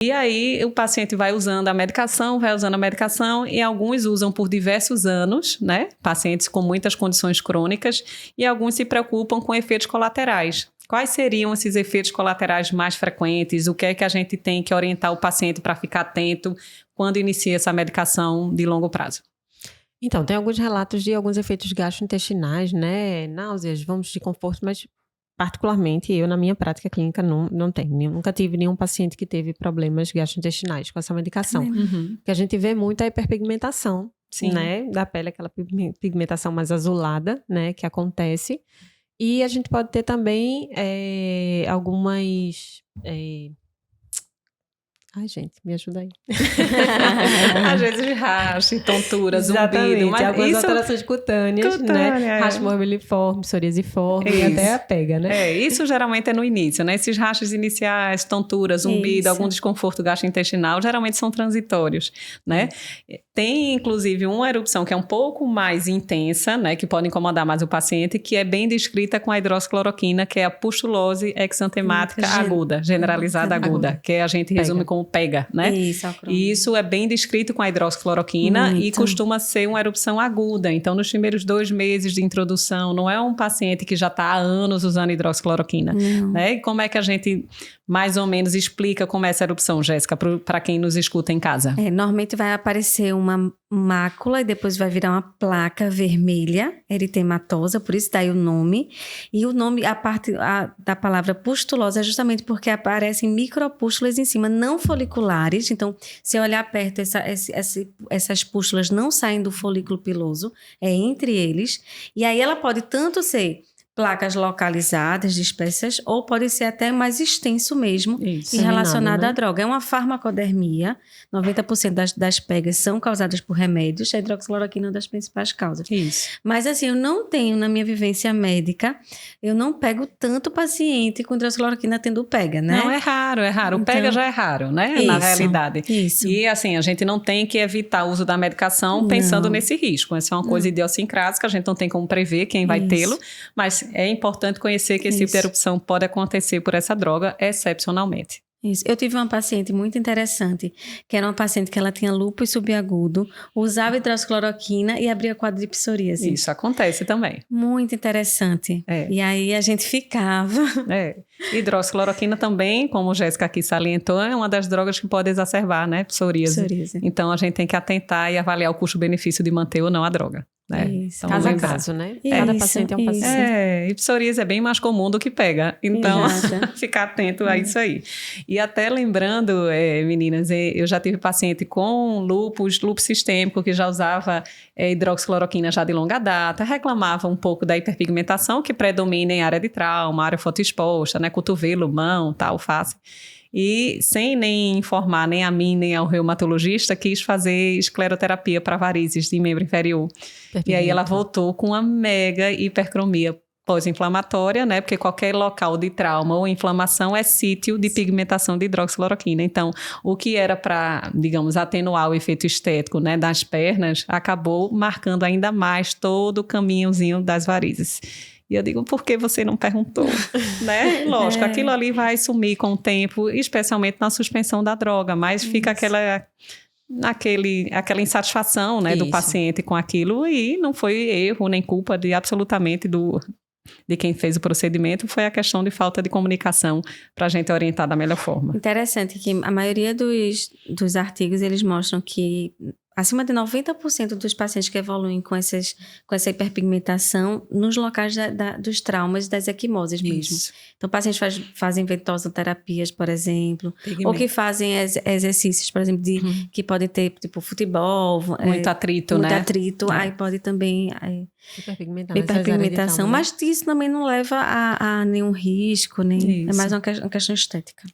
E aí o paciente vai usando a medicação, e alguns usam por diversos anos, né? Pacientes com muitas condições crônicas, e alguns se preocupam com efeitos colaterais. Quais seriam esses efeitos colaterais mais frequentes? O que é que a gente tem que orientar o paciente para ficar atento quando inicia essa medicação de longo prazo? Então, tem alguns relatos de alguns efeitos gastrointestinais, né? Náuseas, vômitos de conforto, mas particularmente eu, na minha prática clínica, não tenho. Nunca tive nenhum paciente que teve problemas gastrointestinais com essa medicação. Uhum. O que a gente vê muito é a hiperpigmentação, Sim. né? Da pele, aquela pigmentação mais azulada, né? Que acontece. E a gente pode ter também algumas... Ai, gente, me ajuda aí. Às vezes racha, tontura, zumbido. Mas algumas alterações cutâneas, né? Racha morbiliforme, psoriasiforme e até a pega, né? Isso geralmente é no início, né? Esses rachas iniciais, tontura, zumbido, algum desconforto gastrointestinal, geralmente são transitórios, né? Tem, inclusive, uma erupção que é um pouco mais intensa, né? Que pode incomodar mais o paciente, que é bem descrita com a hidroxicloroquina, que é a pustulose exantemática aguda, generalizada aguda, que a gente resume como pega, né? E isso é bem descrito com a hidroxicloroquina e costuma ser uma erupção aguda. Então, nos primeiros 2 meses de introdução, não é um paciente que já está há anos usando hidroxicloroquina, né? E como é que a gente mais ou menos explica como é essa erupção, Jéssica, para quem nos escuta em casa? Normalmente vai aparecer uma mácula e depois vai virar uma placa vermelha, eritematosa, por isso daí o nome. E o nome, a parte da palavra pustulose é justamente porque aparecem micropústulas em cima, não foliculares. Então, se olhar perto, essas pústulas não saem do folículo piloso, é entre eles. E aí ela pode tanto ser placas localizadas, dispersas, ou pode ser até mais extenso mesmo e relacionado à droga. É uma farmacodermia, 90% das pegas são causadas por remédios, a hidroxicloroquina é uma das principais causas. Mas assim, eu não tenho na minha vivência médica, eu não pego tanto paciente com hidroxicloroquina tendo pega, né? Não, é raro. O pega já é raro, né? Na realidade. E assim, a gente não tem que evitar o uso da medicação pensando nesse risco. Essa é uma coisa idiosincrática, a gente não tem como prever quem vai tê-lo, mas é importante conhecer que esse tipo de erupção pode acontecer por essa droga excepcionalmente. Isso. Eu tive uma paciente muito interessante, que era uma paciente que ela tinha lúpus subagudo, usava hidroxicloroquina e abria quadro de psoríase. Isso acontece também. Muito interessante. E aí a gente ficava... Hidroxicloroquina também, como a Jéssica aqui salientou, é uma das drogas que pode exacerbar, né, psoríase. Então a gente tem que atentar e avaliar o custo-benefício de manter ou não a droga. Então, caso a caso, né? Cada paciente é um paciente. E psoríase é bem mais comum do que pega. Então, ficar atento a isso aí. E até lembrando, meninas, eu já tive paciente com lúpus sistêmico, que já usava hidroxicloroquina já de longa data, reclamava um pouco da hiperpigmentação, que predomina em área de trauma, área fotoexposta, né? Cotovelo, mão, tal, face. E sem nem informar nem a mim, nem ao reumatologista, quis fazer escleroterapia para varizes de membro inferior. E aí ela voltou com uma mega hipercromia pós-inflamatória, né? Porque qualquer local de trauma ou inflamação é sítio de pigmentação de hidroxicloroquina. Então, o que era para, digamos, atenuar o efeito estético, né, das pernas, acabou marcando ainda mais todo o caminhozinho das varizes. E eu digo, por que você não perguntou? Né? Lógico, aquilo ali vai sumir com o tempo, especialmente na suspensão da droga, mas fica aquela insatisfação, né, do paciente com aquilo, e não foi erro nem culpa de absolutamente de quem fez o procedimento, foi a questão de falta de comunicação para a gente orientar da melhor forma. Interessante que a maioria dos artigos, eles mostram que acima de 90% dos pacientes que evoluem com essa hiperpigmentação nos locais dos traumas das equimoses mesmo. Então, pacientes fazem ventosoterapias, por exemplo, ou que fazem exercícios, por exemplo, que podem ter, tipo, futebol. Muito atrito, né? Muito atrito, aí pode também... hiperpigmentação, mas isso também não leva a nenhum risco, nem é mais uma questão estética.